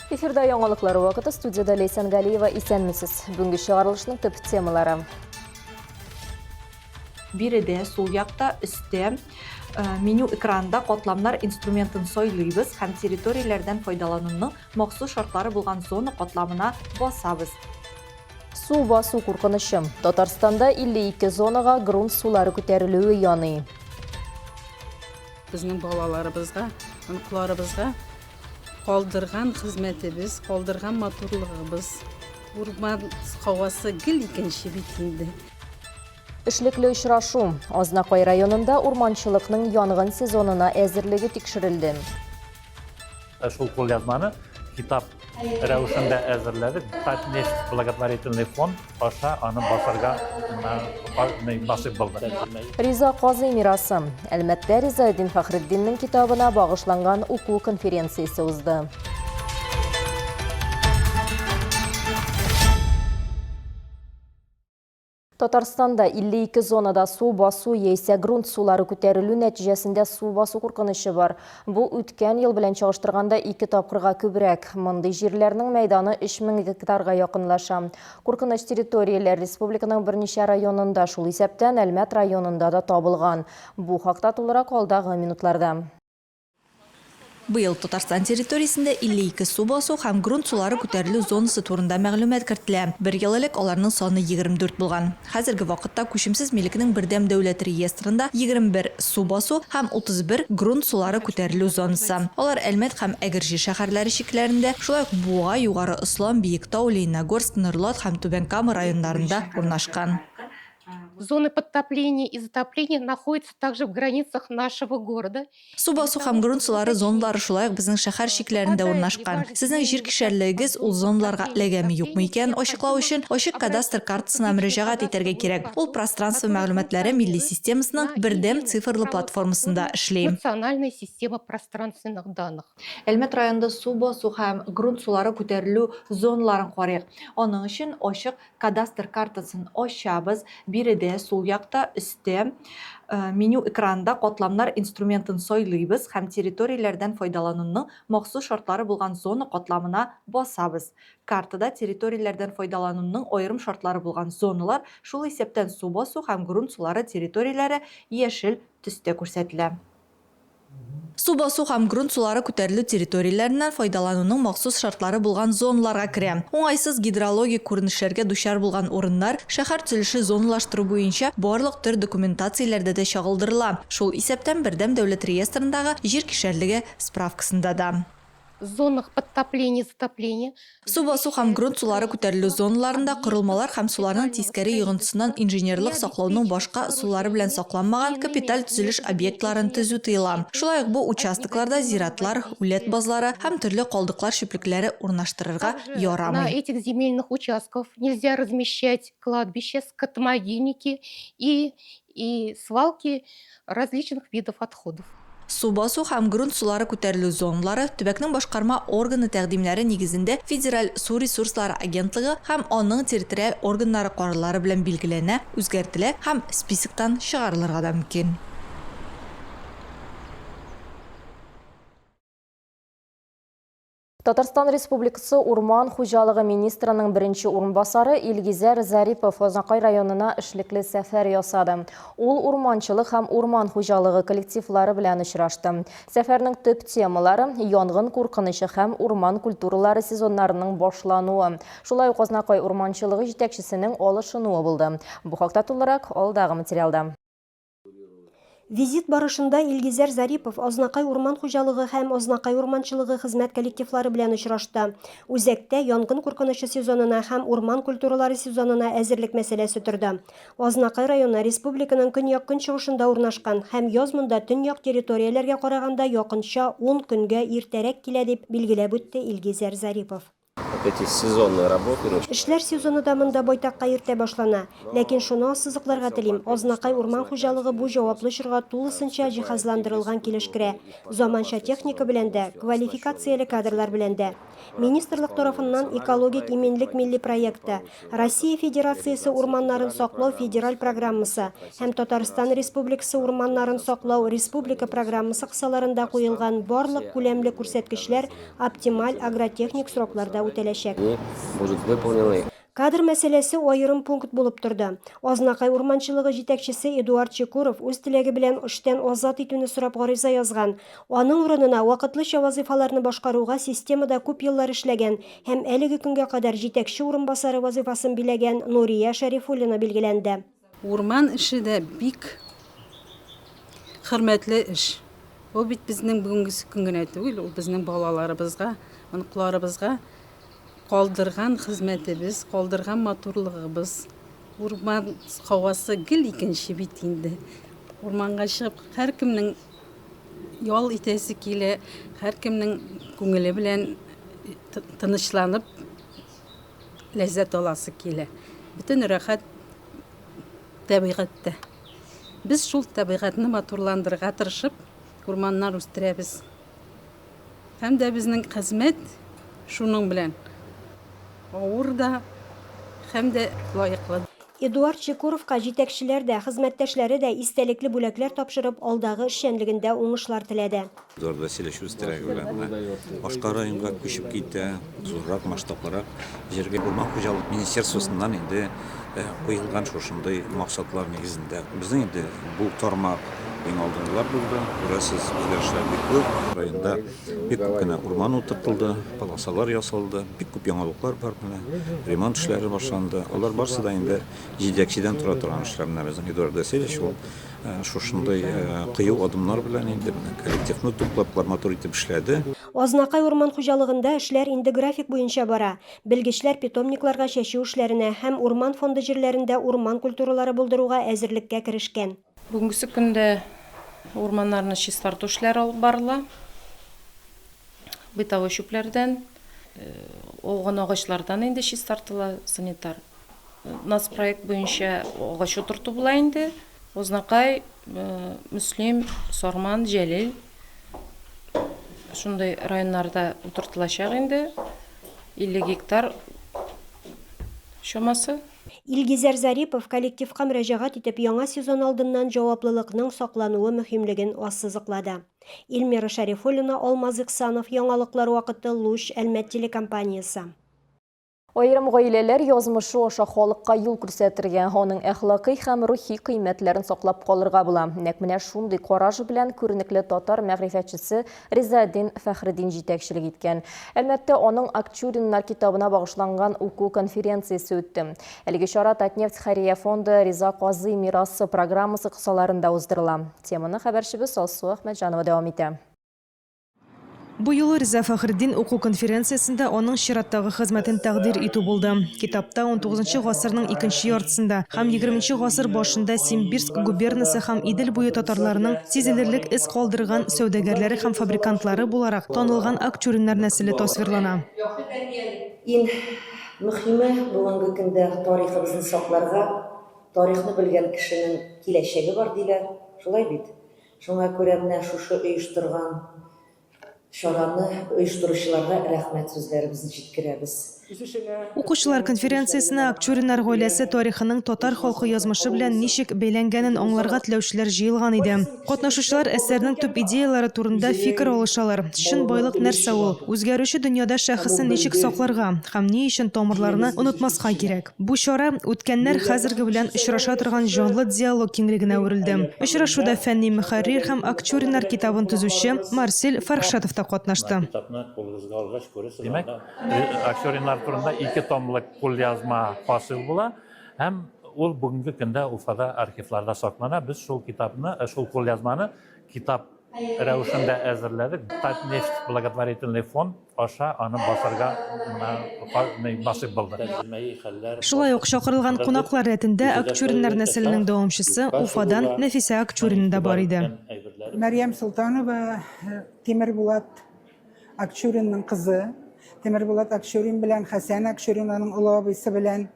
Эфирда яңалыклар вакыты, студияда Лейсан Галиева, исәнмесез. Бүгінгі шығарылышның төп темалары. Биреде сол якта өсте меню экранында катламнар инструментын сойлыйбыз һәм территорияләрдән файдалануның махсус шартлары булган зона катламына басабыз. Су басу куркынышы. Татарстанда 52 зонага грунт сулары күтәрелүе яный. Безнең балаларыбызга, онукларыбызга калдырган хезмәтебез, калдырган матурлыгыбыз, урман һавасы гел икенче бит инде. Эшлекле очрашу. Азнакай районында урманчылыкның янгын сезонына әзерлеге тикшерелде. Шул кулъязманы китап рәвешендә әзерләдек. Нефть благотворительный фонд аша аны басарга насыйп булды. Риза Казый мирасы. Әлмәттә Ризаэддин Фәхретдиннең китабына багышланган уку конференциясе узды. Татарстанда 52 зонада су басу яисә грунт сулары күтәрелү нәтиҗәсендә су басу куркынышы бар. Бу үткән ел белән чагыштырганда 2 тапкырга күбрәк. Мондый җирләрнең мәйданы 3000 гектарга якынлаша. Куркыныч территорияләр республиканың берничә районында, шул исәптән Әлмәт районында да табылган. Бу хакта тулырак алдагы минутларда. Быел Татарстан территориясендә 52 су басу һәм грунт сулары күтәрелү зонасы турында мәгълүмат кертелә. Бер ел элек аларның саны 24 булган. Хәзерге вакытта күчемсез милекнең бердәм дәүләт реестрында 21 су басу һәм 31 грунт сулары күтәрелү зонасы. Алар Әлмәт һәм Әгерҗе шәһәрләре чикләрендә, шулай ук Буа, Югары Ыслан, Биектау, Лениногорск, Нырлат һәм Түбән Кама районнарында урнашкан. Зоны подтопления и затопления находятся также в границах нашего города. Су басу һәм грунт сулары зоналары шулай ук безнең шәһәр чикләрендә урнашкан. Сезнең җир кишәрлегегез ул зоналарга эләгәме юкмы икән ачыклау өчен ачык кадастр картасына мөрәҗәгать итәргә кирәк. Ул пространство мәгълүматлары милли системасының бердәм цифрлы платформасында эшли. Национальная система пространственных данных. Әлмәт районында су басу һәм грунт сулары күтәрелү зоналарын карыйк. Аның өчен ачык кадастр картасын ачабыз. Биредә сол якта өсте меню экранында катламнар инструментын сойлыйбыз һәм территорияләрдән файдалануның махсус шартлары булган зона катламына басабыз. Картада территорияләрдән файдалануның аерым шартлары булган зоналар, шул исәптән су басу һәм грунт сулары территорияләре яшел төстә күрсәтелә. Су басу һәм грунт сулары күтәрелү территорияләреннән файдалануның махсус шартлары булган зоналарга керә. Уңайсыз гидрологик күренешләргә дучар булган урыннар шәһәр төзелеше зоналаштыру буенча барлык төр документацияләрдә дә чагылдырыла. Шул исәптән бердәм дәүләт реестрындагы җир кишәрлеге справкасында да. В зонах подтопления и затопления. Су басу һәм грунт сулары күтәрелү зоналарында корылмалар һәм суларның тискәре йогынтысыннан инженерлык саклауның башка сулары белән сакланмаган капиталь төзелеш объектларын төзү тыела. Шулай ук бу участокларда зиратлар, үләт базлары һәм төрле калдыклар чүплекләре урнаштырырга На ярамый. этих земельных участках нельзя размещать кладбища, скотомогильники и свалки различных видов отходов. Су басу һәм грунт сулары күтәрелү зоналары төбәкнең башкарма органы тәкъдимнәре нигезендә Федераль су ресурслары агентлыгы һәм аның территориаль органнары карарлары белән билгеләнә, үзгәртелә һәм списоктан чыгарылырга да мөмкин. Татарстан Республикасы Урман хуҗалыгы министрының беренче урынбасары Илгизәр Зарипов Азнакай районына эшлекле сәфәр ясады. Ул урманчылык һәм урман хуҗалыгы коллективлары белән очрашты. Сәфәрнең төп темалары янгын куркынышы һәм урман культуралары сезоннарының башлануы. Шулай ук Азнакай урманчылыгы җитәкчесенең алышынуы булды. Бу хакта тулырак алдагы материалда. Визит барышында Илгизәр Зарипов Азнакай урман хуҗалыгы һәм Азнакай урманчылыгы хезмәт коллективлары белән очрашты. Үзәктә янгын куркынышы сезонына һәм урман культуралары сезонына әзерлек мәсьәләсе торды. Азнакай районы республиканың көньяк-көнчыгышында урнашкан һәм яз монда төньяк территорияләргә караганда якынча 10 көнгә иртәрәк килә дип билгеләп үтте Илгизәр Зарипов. эти сезонные работы. Эшләр сезоны да монда байтакка иртә башлана. Ләкин шуны ассызыкларга телим. Азнакай урман хуҗалыгы бу җаваплы чорга тулысынча җиһазландырылган килеш керә. Заманча техника белән дә, квалификацияле кадрлар белән дә. Министрлык тарафыннан экологик иминлек милли проекты, Россия Федерациясе урманнарын саклау федераль программасы һәм Татарстан Республикасы урманнарын саклау республика программасы кысаларында куелган барлык күләмле күрсәткечләр оптималь агротехник срокларда үтәләчәк. Они будут выполнены. Кадр мәсьәләсе аерым пункт булып торды. Азнакай урманчылыгы җитәкчесе Эдуард Чекуров үз теләге белән эштән азат итүне сорап гариза язган. Аның урынына вакытлыча вазифаларны башкаруга системада күп еллар эшләгән һәм әлеге көнгә кадәр җитәкче урынбасары вазифасын биләгән Нурия Шәрифуллина билгеләнде. Урман эше дә бик хөрмәтле эш. Ул бит безнең бүгенге көнгә түгел, ул безнең балаларыбызга, онукларыбызга калдырган хезмәтебез, калдырган матурлыгыбыз. Урман һавасы гел икенче бит инде. Урманга чыгып, һәркемнең ял итәсе килә, һәркемнең күңеле белән тынычланып ләззәт аласы килә. Бөтен рәхәт табигатьтә. Без шул табигатьне матурландырырга тырышып, урманнар үстерәбез. Һәм дә безнең хезмәт шуның белән авыр да һәм дә лаеклы. Эдуард Чекуровка җитәкчеләр дә, хезмәттәшләре дә истәлекле бүләкләр тапшырып, алдагы эшчәнлегендә уңышлар теләде. Эдуард Васильевич үз теләге белән башка районга күчеп китә, зуррак масштаблырак җиргә урман хуҗалык министерствосыннан инде куелган шушындай максатлар нигезендә. Безнең инде бу тармак иң алдынгылар булды. Күрәсез, үзгәрешләр бик күп. Районда бик күп кенә урман утыртылды, полосалар ясалды, бик күп яңалыклар бар менә. Ремонт эшләре башланды. Алар барысы да инде җитәкчедән тора торган эшләр менә безнең Эдуард Васильевич ул шушындай кыю адымнар белән инде коллективны туплап матур итеп эшләде. Азнакай урман хуҗалыгында эшләр инде график буенча бара. Белгечләр питомникларга чәчү эшләренә һәм урман фонды җирләрендә урман культуралары булдыруга әзерлеккә керешкән. Бүгенге көндә урманнарны чистарту эшләре алып барыла. Бытовой чүпләрдән, олган агачлардан инде чистартыла санитар. Нас проект буенча агач утырту була инде. Азнакай, Мөслим, Сорман, Җәлил шундай районнарда утыртылачак инде. 50 гектар чамасы. Илгизәр Зарипов коллективка мөрәҗәгать итеп яңа сезон алдыннан җаваплылыкның саклануы мөһимлеген ассызыклады. Илмира Шәрифуллина, Алмаз Иксанов, яңалыклар вакыты, Луч, Әлмәт телекомпаниясе. Айрым гаиләләр язмышы аша халыкка юл күрсәтергә, аның әхлакый һәм рухи кыйммәтләрен саклап калырга була. Нәкъ менә шундый караш белән күренекле татар мәгърифәтчесе Ризаэддин Фәхреддин җитәкчелек иткән. Әлбәттә, аның Акчуриннар китабына багышланган уку конференциясе үтте. Әлеге чара Татнефть Хәрия фонды Риза Казый мирасы программасы кысаларында уздырыла. Теманы хәбәрчебез Алсу Әхмәтҗанова дәвам итә. Бу юлы Риза Фәхреддин уку конференциясендә аның чираттагы хезмәтен тәкъдир итү булды. Китапта 19 гасырның 2нче яртысында һәм 20нче гасыр башында Симбирск губернасы һәм Идел буе татарларының сизелерлек эз калдырган сәүдәгәрләре һәм фабрикантлары буларак танылган Акчуриннар нәселе тасвирлана. Иң мөһиме бүгенге көндә тарихыбызны сакларга, тарихны белгән кешенең киләчәге бар диләр. Шулай бит. Шуңа күрә менә шушы оештырган шараны оештыручыларга рәхмәт сүзләребезне җиткерәбез. Укучылар конференциясенә Акчуриннар гаиләсе тарихының татар халкы язмышы белән ничек бәйләнгәнен аңларга теләүчеләр җыелган иде. Катнашучылар әсәрнең төп идеялары турында фикер алышалар. Чын байлык нәрсә ул? Үзгәрүче дөньяда шәхесен ничек сакларга һәм ни өчен тамырларны онытмаска кирәк? Бу чара үткәннәр хәзерге белән очраша торган җанлы диалог киңлегенә үрелде. Очрашуда фәнни мөхәррир һәм Акчуриннар китабын төзүче Марсель Фархшатов та катнашты. Димәк, Акчуриннар турында 2 томлык кулъязма фасил була, һәм ул бүгенге көндә Уфада архивларда саклана. Без шул китапны, шул кулъязманы китап рәвешендә әзерләдек. Татнефть благотворительный фонд аша аны басарга насыйп булды. Шулай ук чакырылган кунаклар рәтендә Акчуриннар нәселенең дәвамчысы Уфадан Нәфисә Акчурин да бар иде. Мәрьям Султанова, Тимер Булат Акчуринның кызы. Темирбулат Акчурин белән Хәсән Акчурин аның олы абыйсы белән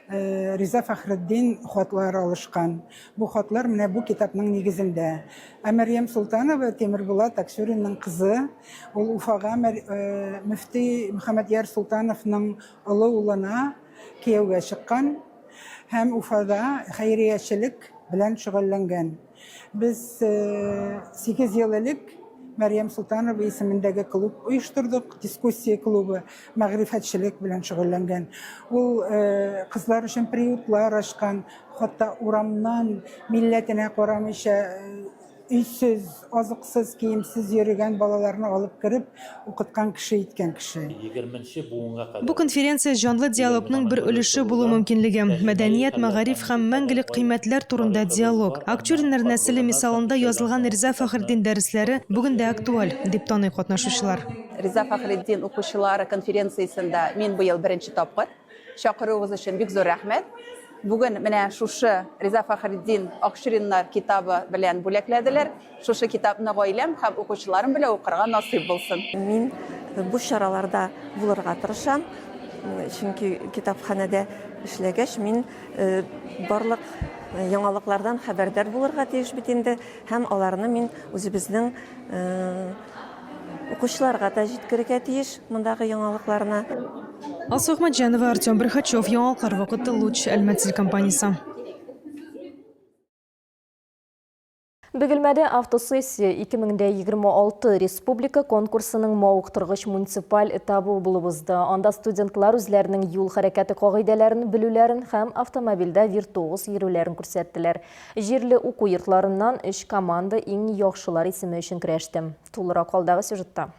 Риза Фәхретдин хатлар алышкан. Бу хатлар менә бу китапның нигезендә. Мәрьям Султанова Темирбулат Акчуринның кызы, ул Уфага мөфти Мөхәммәд Яр Султановның олы улына кияүгә чыккан һәм Уфада хәйриячелек белән шөгыльләнгән. Без 8 ел элек Мәрьям Султанова исемендәге клуб оештырдык, дискуссия клубы, мәгърифәтчелек белән шөгыльләнгән. Ул кызлар өчен приютлар ачкан, хатта урамнан милләтенә карамыйча өйсез, азыксыз, киемсез йөргән балаларны алып кереп укыткан кеше иткән кеше. 20-нче буынга кадәр. Бу конференция жанлы диалогның бер өлеше булу мөмкинлеге. Мәдәният, мәгариф һәм мәңгелек кыйммәтләр турында диалог. Акчуриннар нәселе мисалында язылган Риза Фәхретдин дәресләре бүген дә актуаль, дип таный катнашучылар. Риза Фәхретдин укучылары конференциясендә мин быел беренче тапкыр. Чакыруыгыз өчен бик зур рәхмәт. Бүген менә шушы Риза Фәхретдин Акчуриннар китабы белән бүләкләделәр. Шушы китапны гаиләм һәм укучыларым белән укырга насыйп булсын. Мин бу чараларда булырга тырышам. Чөнки китапханәдә эшләгәч, мин барлык яңалыклардан хәбәрдар булырга тиеш бит инде һәм аларны мин үзебезнең укучыларга да җиткерергә тиеш мондагы яңалыкларны. Алсу Ахмаджанова, Артем Брыхачев, Яңалыклар вакыты Луч, Әлмәт телекомпаниясе. Бөгелмәдә автосессия 2026 республика конкурсының мауыктыргыч муниципаль этабы булып узды. Анда студентлар үзләренең юл хәрәкәте кагыйдәләрен белүләрен һәм автомобильдә виртуоз йөрүләрен күрсәттеләр. Җирле уку йортларыннан 3 команда иң яхшылар исеме өчен көрәште. Тулырак алдагы сюжетта.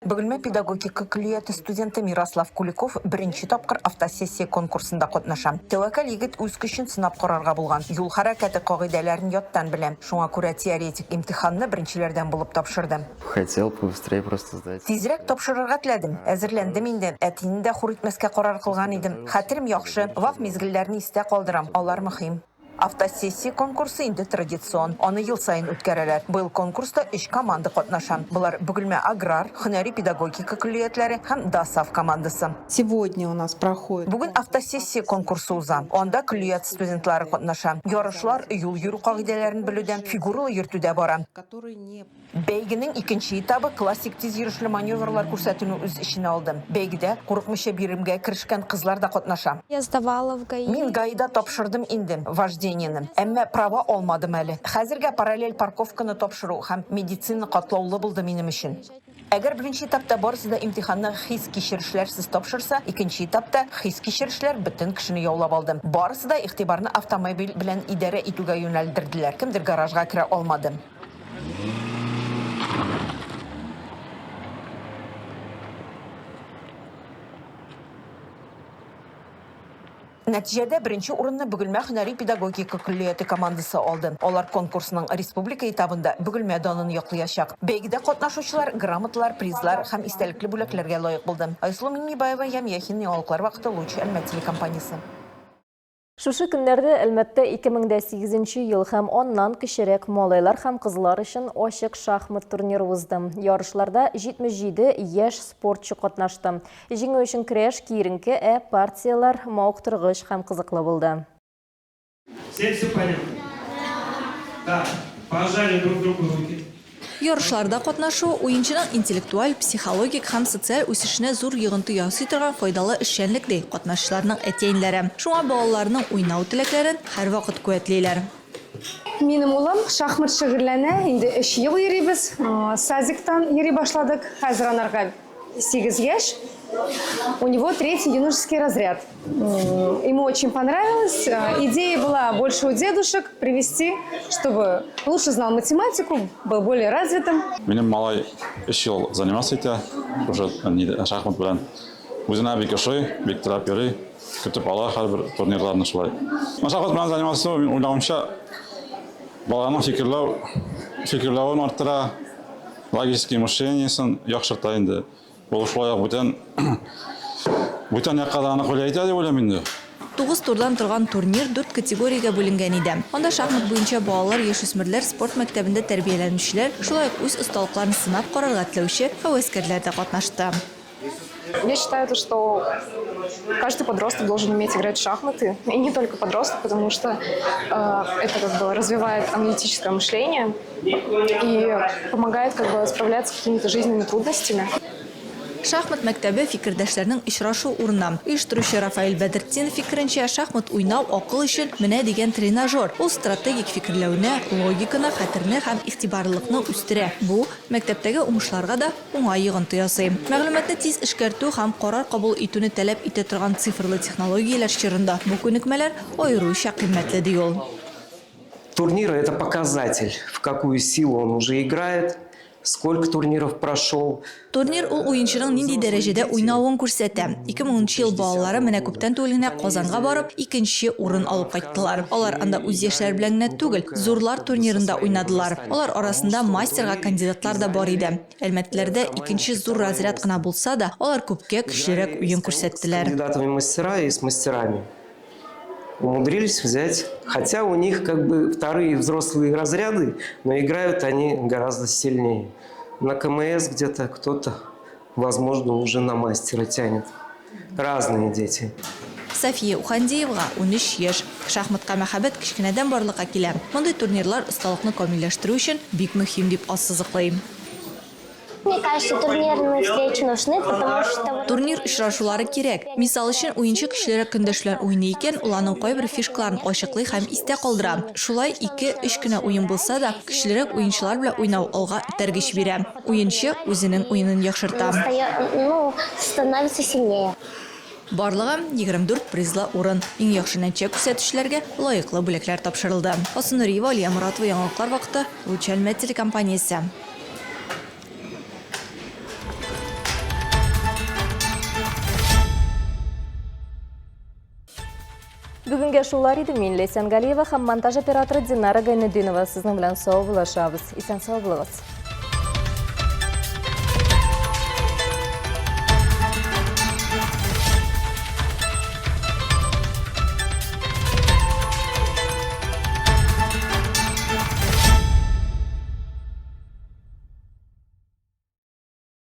Бөгелмә педагогика күлияте студенты Мирослав Куликов беренче тапкыр автосессия конкурсында катнаша. Тәвәккәл егет үз көчен сынап карарга булган. Юл хәрәкәте кагыйдәләрен яттан беләм. Шуңа күрә теоретик имтиханны беренчеләрдән булып тапшырдым. Хотел побыстрее просто сдать. Тизрәк тапшырырга теләдем. Әзерләндем инде. Әтине дә хур итмәскә карар кылган идем. Хәтерем яхшы, вак мизгелләрне истә калдырам. Алар мөһим. Автосессия конкурсы инде традицион. Аны ел сайын үткәрәләр. Быел конкурста 3 команда катнаша. Булар Бөгелмә аграр, һөнәри педагогика күлиятләре һәм ДАСАВ командасы. Сегодня у нас проходит. Бүген автосессия конкурсы уза. Анда күлият студентлары катнаша. Ярышлар юл йөрү кагыйдәләрен белүдән, фигуралы йөртүдә бара. Бәйгенең икенче этабы классик тиз йөрүшле маневрлар күрсәтүне үз иченә алды. Бәйгедә курыкмыйча биремгә керешкән кызлар да катнаша. Я сдавала в ГАИ. Мин ГАИда тапшырдым инде вождениене. Әмма права алмадым әле. Хәзергә параллель парковканы тапшыру һәм медицина катлаулы булды минем өчен. Әгәр беренче этапта барысы да имтиханны хис кичерешләрсез тапшырса, икенче этапта хис кичерешләр бөтен кешене яулап алды. Барысы да игътибарны автомобиль белән идарә итүгә юнәлдерделәр. Кемдер гаражга керә алмады. Нәтиҗәдә беренче урынны Бөгелмә һөнәри педагогика күлияте командасы алды. Алар конкурсның республика этабында Бөгелмә данын яклыячак. Бәйгедә катнашучылар грамоталар, призлар һәм истәлекле бүләкләргә лаек булды. Айсылу Миңнебаева, Ямьяхин, Яңалыклар вакыты Луч, Әлмәт телекомпаниясе. Шушы көннәрдә Әлмәттә 2008 ел һәм оннан кечерәк малайлар һәм кызлар өчен ачык шахмат турниры узды. Ярышларда 77 яшь спортчы катнашты. Җиңү өчен көрәш киеренке партиялар мауыктыргыч һәм кызыклы булды. Все понятно? Да, пожали друг другу руки. Ярышларда катнашу уенчының интеллектуаль, психологик һәм социаль үсешенә зур йогынты ясый торган файдалы эшчәнлек ди катнашучыларның әтәйнләре. Шуңа балаларның уйнау теләкләрен һәрвакыт куәтлиләр. Минем улым шахмат шөгыльләнә, инде 3 ел йөрибез. Садиктан йөри башладык. Хәзер анарга 8 яшь. У него 3-й юношеский разряд. Ему очень понравилось. Идея была больше у дедушек привести, чтобы лучше знал математику, был более развитым. Минем малай 3 ел занимался итә, уже шахмат белән. Үзенә бик ошый, бик тирап йөри, көтеп ала һәрбер турнирларны шулай. Шахмат белән занимался, мин уйлаганча баланың фикерләвен арттыра, логический мышлениесен яхшырта инде. Бұл шулай бүтән яқаданы көләйтә дип уйлыйм инде. 9 турдан торган турнир 4 категориягә бүленгән иде. Анда шахмат буенча балалар, яшүсмерләр, спорт мәктәбендә тәрбияләнүчеләр, шулай ук үз осталыкларын сынап карарга теләүче һәвәскәрләр дә катнашты. Я считаю, что каждый подросток должен уметь играть в шахматы. И не только подросток, потому что это развивает аналитическое мышление и помогает справляться с какими-то жизненными трудностями. Шахмат мәктәбе фикердәшләрнең очрашу урыны. Оештыручы Рафаэль Бәдретдин фикеренчә, шахмат уйнау акыл өчен менә дигән тренажер. Ул стратегик фикерләүне, логиканы, хәтерне һәм игътибарлылыкны үстерә. Бу мәктәптәге уңышларга да уңай йогынты ясый. Мәгълүматны тиз эшкәртү һәм карар кабул итүне таләп итә торган цифрлы технологияләр чорында бу күнекмәләр аеруча кыйммәтле ди ул. Турниры – это показатель, в какую силу он уже играет, сколько турниров прошел. Турнир ул уенчының нинди дәрәҗәдә уйнавын күрсәтә. 2010 ел балалары менә күптән түгел генә Казанга барып, 2нче урын алып кайттылар. Алар анда үз яшьләр белән генә түгел, зурлар турнирында уйнадылар. Алар арасында мастерга кандидатлар да бар иде. Әлмәтләрдә 2нче зур разряд гына булса да, алар күпкә көчлерәк уен күрсәттеләр. Кандидатами мастера и с мастерами умудрились взять, хотя у них вторые взрослые разряды, но играют они гораздо сильнее. На КМС где-то кто-то, возможно, уже на мастера тянет. Разные дети. Сафия Ухандиевга 13 яшь. Шахматка мәхәббәт кичкенәдән барлыкка килә. Мондый турнирлар осталыкны камилләштерү өчен бик мөһим дип ассызыклый. Мне кажется, турнирные встречи нужны, потому что... Турнир очрашулары кирәк. Мисал өчен, уенчы көчлерәк көндәшләр уйный икән, уларның кайбер фишкаларын ачыклый һәм истә калдыра. Шулай 2-3 кенә уен булса да, көчлерәк уенчылар белән уйнау алга этәргеч бирә. Уенчы үзенең уенын яхшырта. Становится сильнее. Барлыгы 24 призлы урын. Иң яхшы нәтиҗә күрсәтүчеләргә лаеклы бүләкләр тапшырылды. Асынуриева, Алия Моратова, яңалыклар вакыты, Лучалмә телекомпаниясе. Бүгінге шулар иде, мен Лейсан Галиева һәм монтаж операторы Динара Гайнединова. Сезнең белән сау булышабыз. Исән сау булыгыз.